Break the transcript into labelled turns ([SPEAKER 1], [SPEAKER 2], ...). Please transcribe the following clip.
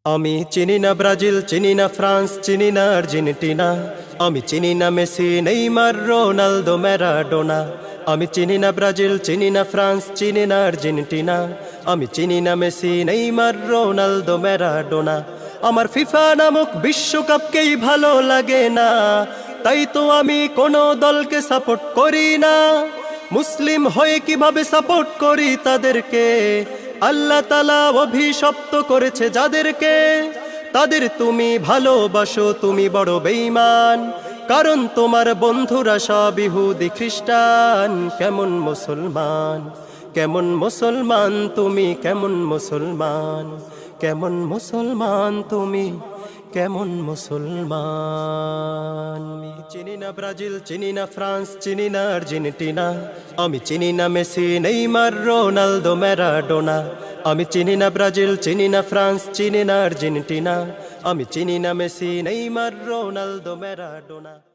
[SPEAKER 1] আমি চিনি না ব্রাজিল, চিনি না ফ্রান্স, চিনি না আর্জেন্টিনা। আমি চিনি না মেসি, নেইমার, রোনালদো, ম্যারাডোনা। আমি চিনি না ব্রাজিল, চিনি না ফ্রান্স, চিনি না আর্জেন্টিনা। আমি চিনি না মেসি, নেইমার, রোনালদো, ম্যারাডোনা। আমার ফিফা নামক বিশ্বকাপকেই ভালো লাগে না, তাই তো আমি কোনো দলকে সাপোর্ট করি না। মুসলিম হয়ে কিভাবে সাপোর্ট করি তাদেরকে? আল্লাহ তাআলা অভিশপ্ত করেছে যাদেরকে, তাদের তুমি ভালোবাসো, তুমি বড় বেঈমান। কারণ তোমার বন্ধুরা সব ইহুদি খ্রিস্টান। কেমন মুসলমান, কেমন মুসলমান তুমি, কেমন মুসলমান, কেমন মুসলমান তুমি, কেমন মুসলমান। চিনি না ব্রাজিল, চিনি না ফ্রান্স, চিনি না আর্জেন্টিনা। আমি চিনি না মেসি, নেইমার, রোনালদো, ম্যারাডোনা। আমি চিনি না ব্রাজিল, চিনি না ফ্রান্স, চিনি না আর্জেন্টিনা। আমি চিনি না মেসি, নেইমার, রোনালদো, ম্যারাডোনা।